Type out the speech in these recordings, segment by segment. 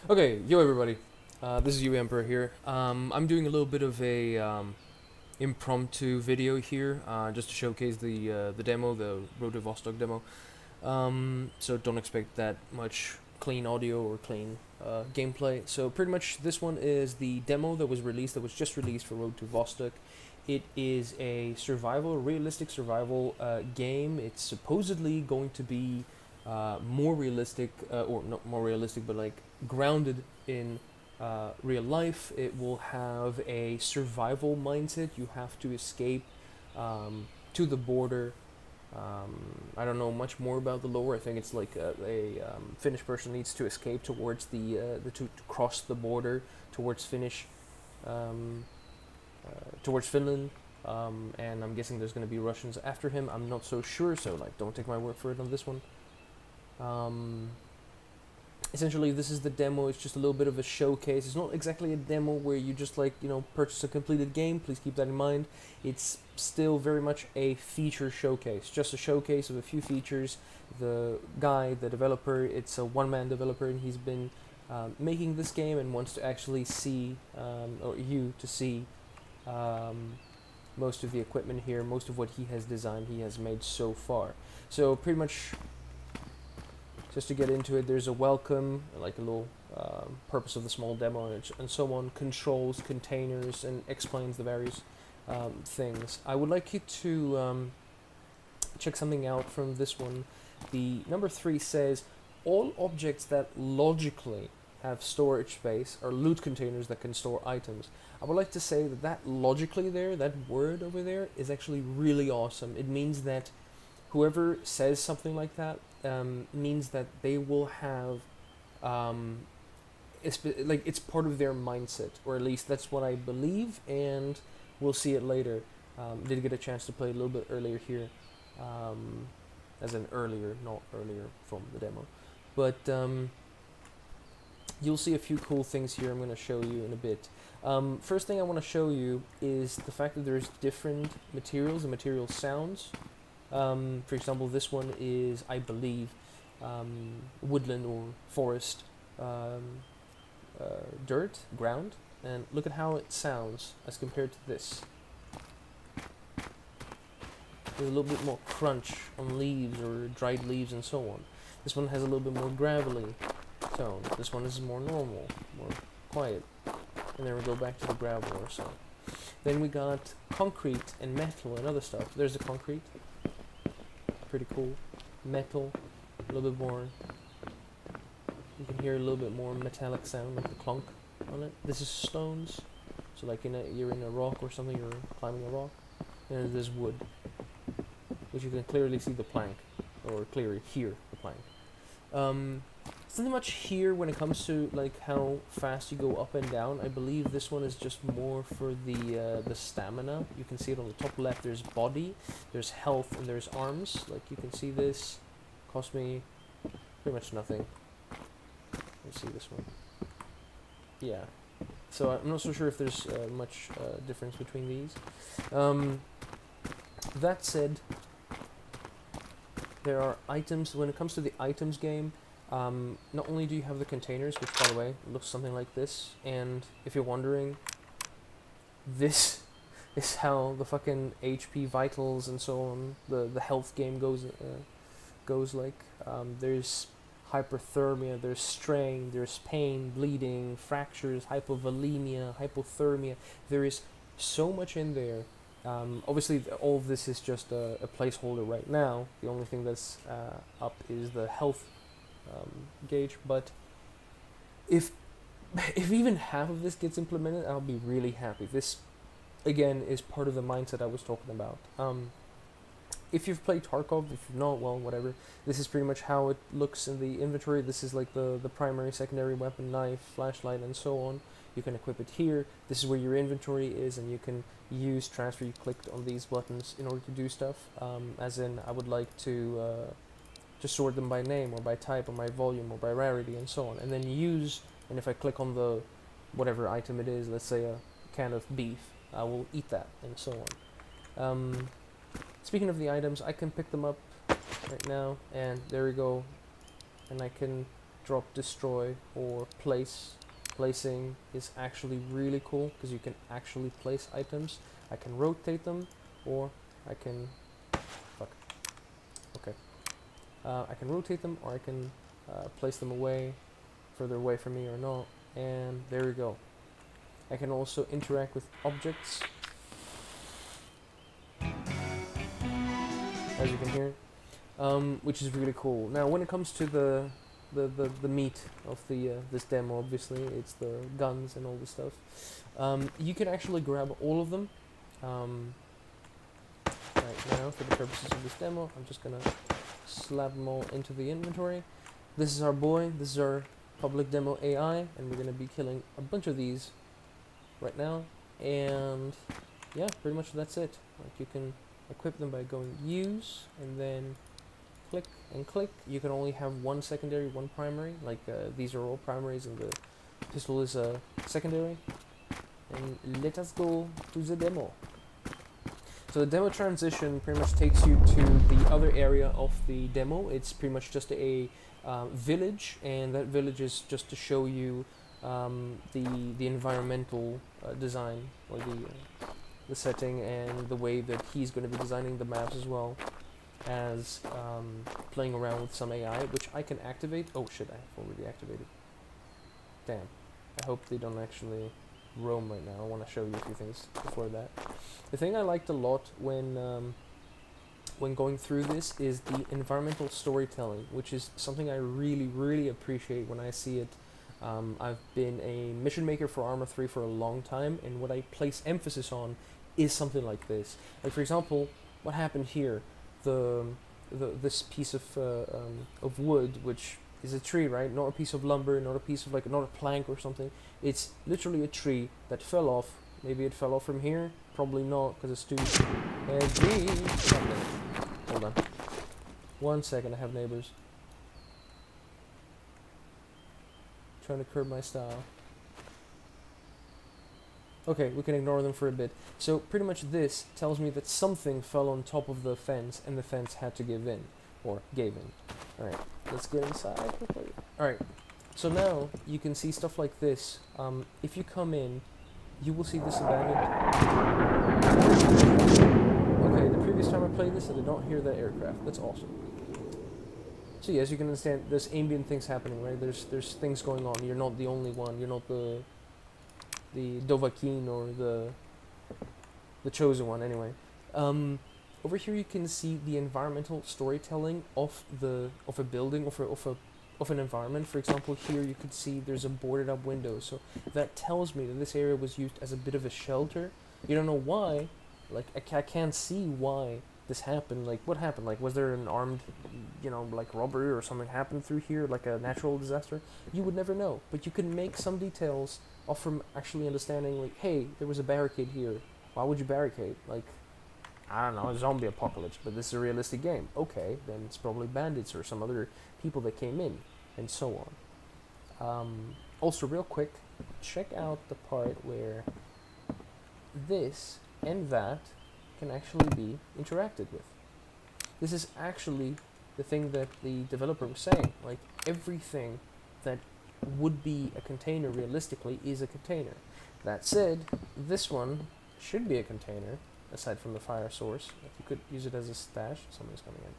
Okay, yo everybody. This is you Emperor here. I'm doing a little bit of a impromptu video here, just to showcase the demo, the Road to Vostok demo. So don't expect that much clean audio or clean gameplay. So pretty much this one is the demo that was just released for Road to Vostok. It is a realistic survival game. It's supposedly going to be more realistic, or not more realistic, but like grounded in real life. It will have a survival mindset. You have to escape to the border. I don't know much more about the lore. I think it's like a Finnish person needs to escape towards to cross the border towards um, towards Finland. And I'm guessing there's going to be Russians after him. I'm not so sure, so like don't take my word for it on this one. Um, Essentially, this is the demo. It's just a little bit of a showcase. It's not exactly a demo where you just like purchase a completed game. Please keep that in mind. It's still very much a feature showcase, just a showcase of a few features. The guy, the developer, it's a one-man developer, and he's been making this game and wants to actually see, or you to see, um, most of the equipment here, most of what he has designed, he has made so far. So pretty much, just to get into it, there's a welcome, like a little purpose of the small demo, and so on, controls, containers, and explains the various things. I would like you to check something out from this one. The number 3 says, all objects that logically have storage space are loot containers that can store items. I would like to say that logically there, that word over there, is actually really awesome. It means that whoever says something like that means that they will have it's part of their mindset, or at least that's what I believe, and we'll see it later. Did get a chance to play a little bit earlier here, as in earlier, not earlier from the demo, but you'll see a few cool things here I'm going to show you in a bit. First thing I want to show you is the fact that there's different materials and material sounds. For example, this one is, I believe, woodland or forest, dirt, ground, and look at how it sounds as compared to this. There's a little bit more crunch on leaves or dried leaves and so on. This one has a little bit more gravelly tone. This one is more normal, more quiet. And then we go back to the gravel or so. Then we got concrete and metal and other stuff. There's the concrete. Pretty cool. Metal, a little bit more. You can hear a little bit more metallic sound, like the clunk on it. This is stones, so like you're in a rock or something, you're climbing a rock. And there's wood, which you can clearly see the plank, or clearly hear the plank. It's not much here when it comes to like how fast you go up and down. I believe this one is just more for the stamina. You can see it on the top left. There's body, there's health, and there's arms. Like you can see this cost me pretty much nothing. Let's see this one. Yeah. So I'm not so sure if there's much difference between these. That said, there are items. When it comes to the items game, not only do you have the containers, which by the way looks something like this, and if you're wondering, this is how the fucking HP vitals and so on, the health game goes like. There's hyperthermia, there's strain, there's pain, bleeding, fractures, hypovolemia, hypothermia. There is so much in there. Obviously, all of this is just a placeholder right now. The only thing that's up is the health gauge, but if even half of this gets implemented, I'll be really happy. This again is part of the mindset I was talking about. If you've played Tarkov, if you've not, well, whatever. This is pretty much how it looks in the inventory. This is like the primary, secondary weapon, knife, flashlight, and so on. You can equip it here. This is where your inventory is, and you can use transfer. You clicked on these buttons in order to do stuff. As in, I would like to sort them by name, or by type, or by volume, or by rarity, and so on. And then use, and if I click on the whatever item it is, let's say a can of beef, I will eat that, and so on. Speaking of the items, I can pick them up right now, and there we go. And I can drop, destroy, or place. Placing is actually really cool because you can actually place items. I can rotate them, or I can, fuck, okay. I can rotate them, or I can place them away, further away from me or not, and there we go. I can also interact with objects, as you can hear, which is really cool. Now, when it comes to the meat of the this demo, obviously, it's the guns and all this stuff. You can actually grab all of them. Right now, for the purposes of this demo, I'm just gonna slap them all into the inventory. This is our boy, this is our public demo AI, and we're gonna be killing a bunch of these right now. And yeah, pretty much that's it. Like, you can equip them by going use, and then click and click. You can only have one secondary, one primary. Like, these are all primaries, and the pistol is a secondary. And let us go to the demo. So the demo transition pretty much takes you to the other area of the demo. It's pretty much just a village, and that village is just to show you the environmental design, or the setting, and the way that he's going to be designing the maps, as well as playing around with some AI, which I can activate. Oh shit, I've already activated. Damn. I hope they don't actually roam right now. I want to show you a few things before that. The thing I liked a lot when going through this is the environmental storytelling, which is something I really appreciate when I see it. I've been a mission maker for Arma 3 for a long time, and what I place emphasis on is something like this. Like, for example, what happened here, this piece of wood, which is a tree, right? Not a piece of lumber, not a piece of, like, not a plank or something. It's literally a tree that fell off. Maybe it fell off from here. Probably not, because it's too heavy. Hold on. 1 second, I have neighbors. Trying to curb my style. Okay, we can ignore them for a bit. So pretty much this tells me that something fell on top of the fence, and the fence had to give in, or gave in. Alright, let's get inside quickly. Alright, so now you can see stuff like this. If you come in, you will see this abandoned. Okay, the previous time I played this, I did not hear that aircraft. That's awesome. So yeah, as you can understand, there's ambient things happening, right? There's things going on. You're not the only one. You're not the Dovahkiin, or the chosen one, anyway. Over here you can see the environmental storytelling of a building, of an environment. For example, here you could see there's a boarded up window, so that tells me that this area was used as a bit of a shelter. You don't know why, like, I can't see why this happened. Like, what happened? Like, was there an armed, like, robbery or something happened through here, like a natural disaster? You would never know, but you can make some details off from actually understanding, like, hey, there was a barricade here. Why would you barricade? Like, I don't know, a zombie apocalypse, but this is a realistic game. Okay, then it's probably bandits or some other people that came in, and so on. Also, real quick, check out the part where this and that can actually be interacted with. This is actually the thing that the developer was saying. Like, everything that would be a container realistically is a container. That said, this one should be a container, aside from the fire source. Like, you could use it as a stash. Somebody's coming in.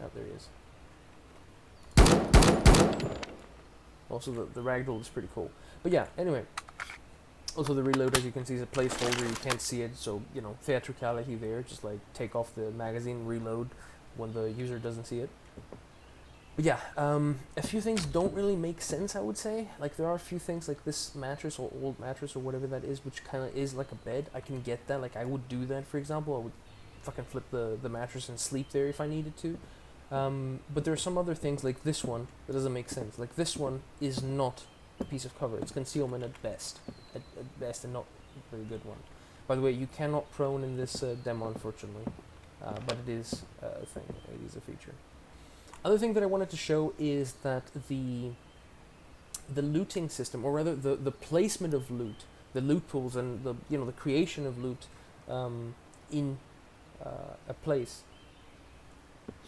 Oh, there he is. Also, the ragdoll is pretty cool. But yeah, anyway. Also, the reload, as you can see, is a placeholder. You can't see it, so, theatricality there. Just, like, take off the magazine, reload when the user doesn't see it. But yeah, a few things don't really make sense, I would say. Like, there are a few things, like this mattress, or old mattress, or whatever that is, which kind of is like a bed. I can get that. Like, I would do that, for example. I would fucking flip the mattress and sleep there if I needed to. But there are some other things, like this one, that doesn't make sense. Like, this one is not a piece of cover. It's concealment at best. At best, and not a very good one. By the way, you cannot prone in this demo, unfortunately. But it is a thing. It is a feature. Other thing that I wanted to show is that the looting system, or rather the placement of loot, the loot pools, and the creation of loot in a place.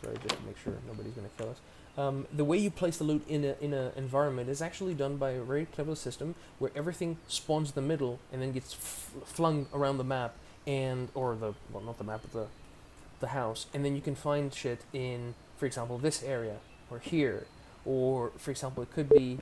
Sorry, just to make sure nobody's gonna kill us. The way you place the loot in a environment is actually done by a very clever system where everything spawns in the middle and then gets flung around the map or not the map, but the house, and then you can find shit in, for example, this area or here, or for example, it could be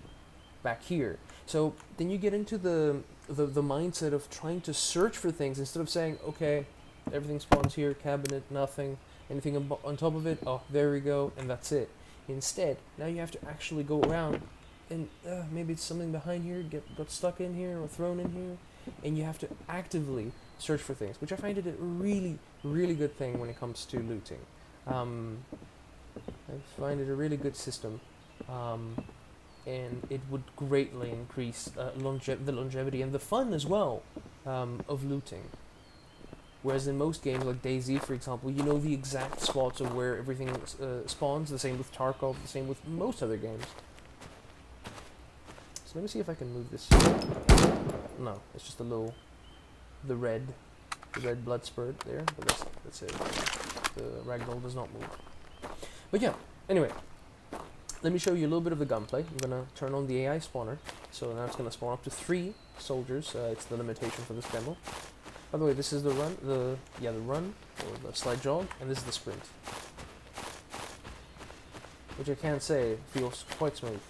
back here. So then you get into the mindset of trying to search for things instead of saying, okay, everything spawns here, cabinet, nothing, anything on top of it, oh, there we go, and that's it. Instead, now you have to actually go around and maybe it's something behind here, got stuck in here or thrown in here, and you have to actively search for things, which I find it a really, really good thing when it comes to looting. I find it a really good system, and it would greatly increase the longevity and the fun as well of looting. Whereas in most games, like DayZ, for example, you know the exact spots of where everything spawns. The same with Tarkov. The same with most other games. So let me see if I can move this. No, it's just the red blood spurt there. But that's it. The ragdoll does not move. But yeah. Anyway, let me show you a little bit of the gunplay. I'm gonna turn on the AI spawner. So now it's gonna spawn up to 3 soldiers. It's the limitation for this demo. By the way, this is the run, the run, or the slide jog, and this is the sprint. Which I can't say feels quite smooth.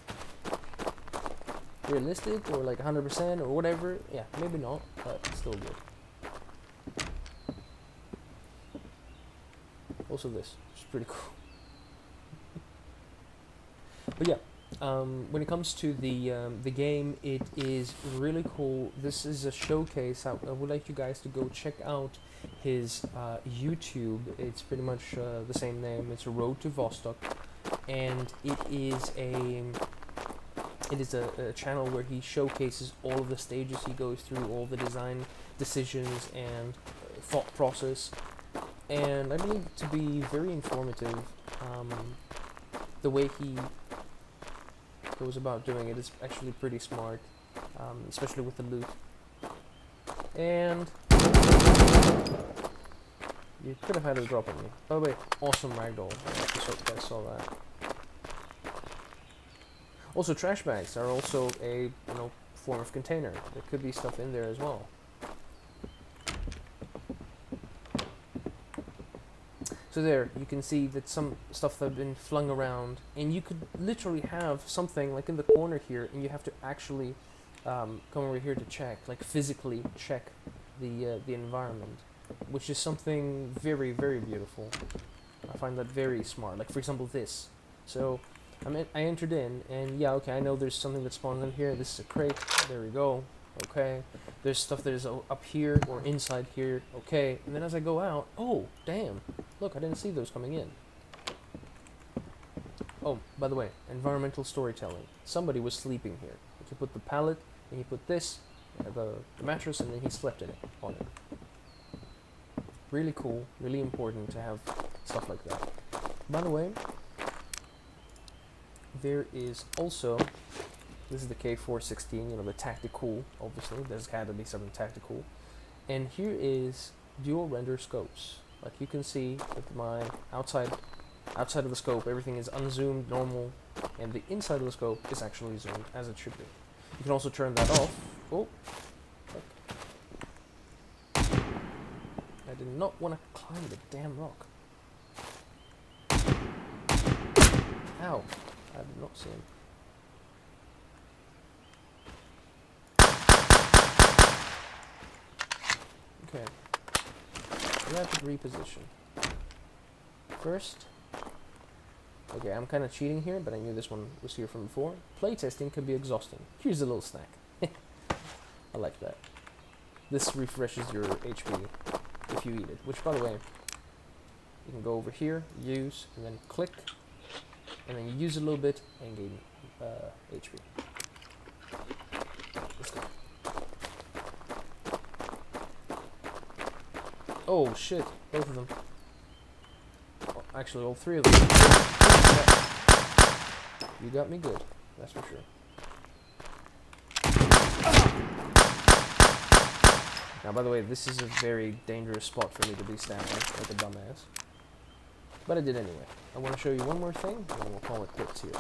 Realistic, or like 100%, or whatever, yeah, maybe not, but still good. Also this, which is pretty cool. But yeah. When it comes to the game, it is really cool. This is a showcase. I would like you guys to go check out his YouTube. It's pretty much the same name. It's a Road to Vostok, and it is a channel where he showcases all of the stages he goes through, all the design decisions and thought process, and I believe it to be very informative. The way he goes about doing it is actually pretty smart, especially with the loot. And you could have had a drop on me. By the way, awesome ragdoll. I hope you guys saw that. Also, trash bags are also a form of container. There could be stuff in there as well. So there, you can see that some stuff that have been flung around, and you could literally have something like in the corner here, and you have to actually come over here to check, like physically check the environment, which is something very, very beautiful. I find that very smart. Like for example, this. So I entered in, and yeah, okay, I know there's something that spawns in here. This is a crate. There we go. Okay, there's stuff that is up here or inside here. Okay, and then as I go out, oh damn, look, I didn't see those coming in. Oh, by the way, environmental storytelling. Somebody was sleeping here. You put the pallet, and you put this, the mattress, and then he slept in it, on it. Really cool, really important to have stuff like that. By the way, there is also. This is the K416, the tactical, obviously. There's got to be something tactical. And here is dual render scopes. Like you can see with my outside of the scope, everything is unzoomed, normal, and the inside of the scope is actually zoomed as it should be. You can also turn that off. Oh, fuck. I did not want to climb the damn rock. Ow, I did not see him. Okay, rapid reposition. First, okay, I'm kind of cheating here, but I knew this one was here from before. Playtesting can be exhausting. Here's a little snack. I like that. This refreshes your HP if you eat it, which by the way, you can go over here, use, and then click, and then you use it a little bit and gain HP. Let's go. Oh shit, both of them. Oh, actually, all 3 of them. You got me good, that's for sure. Now, by the way, this is a very dangerous spot for me to be standing like a dumbass. but I did anyway. I want to show you one more thing, and then we'll call it quits here.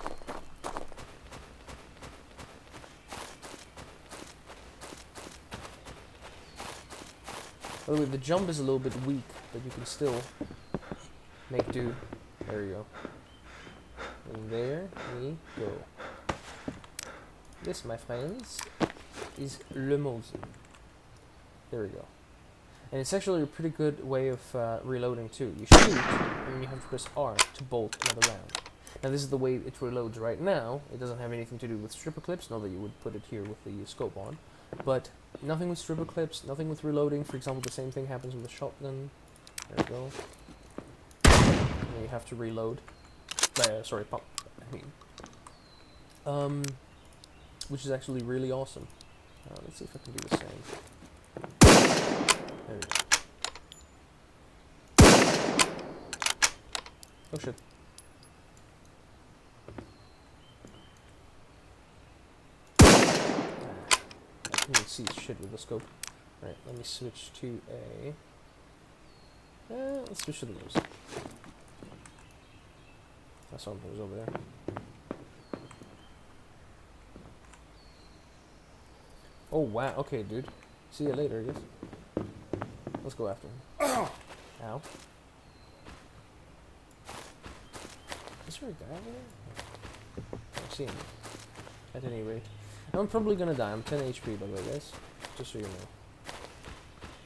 By the way, the jump is a little bit weak, but you can still make do. There you go. And there we go. This, my friends, is Le Mose. There we go. And it's actually a pretty good way of reloading too. You shoot, and then you have to press R to bolt another round. Now this is the way it reloads right now. It doesn't have anything to do with stripper clips, not that you would put it here with the scope on. But nothing with stripper clips, nothing with reloading. For example, the same thing happens with the shotgun. There we go. And you have to reload. Sorry, pump. I mean. Which is actually really awesome. Let's see if I can do the same. There we go. Oh shit. I can't even see shit with the scope. Alright, let me switch to a... let's switch to the nose. I saw something was over there. Oh wow, okay dude. See you later, I guess. Let's go after him. Ow. Is there a guy over there? I see him. At any rate. I'm probably gonna die. I'm 10 HP by the way, guys. Just so you know.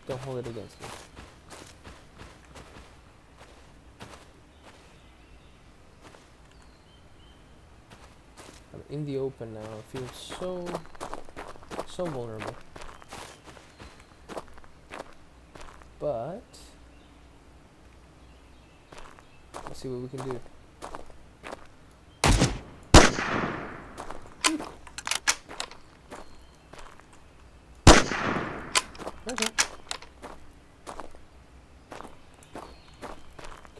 Don't hold it against me. I'm in the open now. I feel so vulnerable. But let's see what we can do. Okay.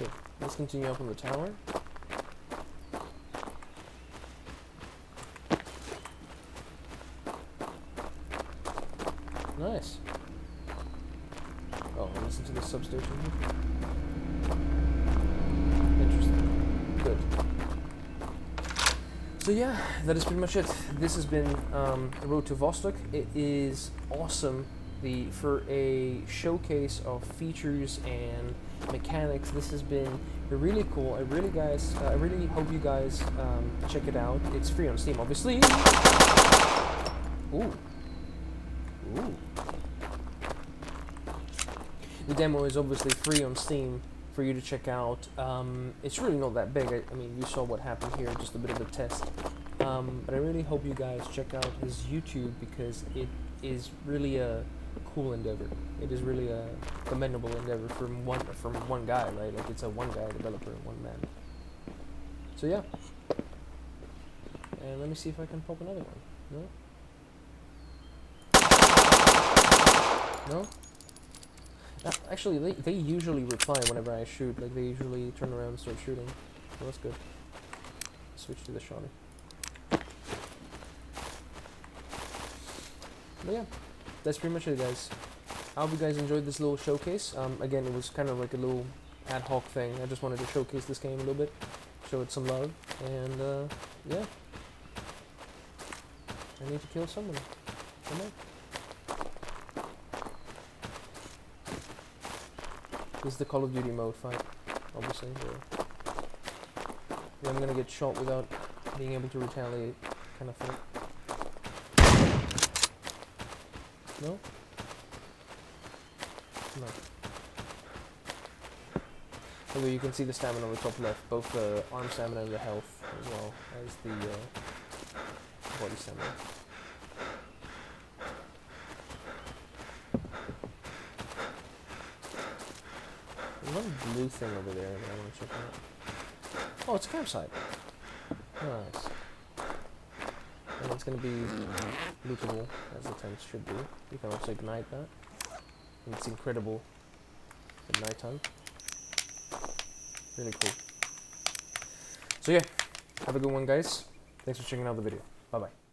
Okay, let's continue up on the tower. Nice. Oh, listen to the substation here. Interesting. Good. So yeah, that is pretty much it. This has been Road to Vostok. It is awesome. For a showcase of features and mechanics, this has been really cool. I really hope you guys check it out. It's free on Steam, obviously. Ooh. Ooh. The demo is obviously free on Steam for you to check out. It's really not that big. I mean, you saw what happened here, just a bit of a test. But I really hope you guys check out his YouTube because it is really a cool endeavor. It is really a commendable endeavor from one guy, right? Like it's a one guy developer, one man. So yeah. And let me see if I can pop another one. No? No? Actually, they usually reply whenever I shoot. Like, they usually turn around and start shooting. So that's good. Switch to the shotty. But yeah, that's pretty much it, guys. I hope you guys enjoyed this little showcase. Again, it was kind of like a little ad hoc thing. I just wanted to showcase this game a little bit, show it some love, and yeah. I need to kill someone. Come on. This is the Call of Duty mode fight, obviously. Yeah, I'm gonna get shot without being able to retaliate, kind of thing. No? No. Although you can see the stamina on the top left, both the arm stamina and the health, as well as the body stamina. There's one blue thing over there that I want to check out. Oh, it's a campsite. Nice. And it's going to be lootable, as the tent should be. You can also ignite that. And it's incredible at nighttime. Really cool. So yeah, have a good one, guys. Thanks for checking out the video. Bye-bye.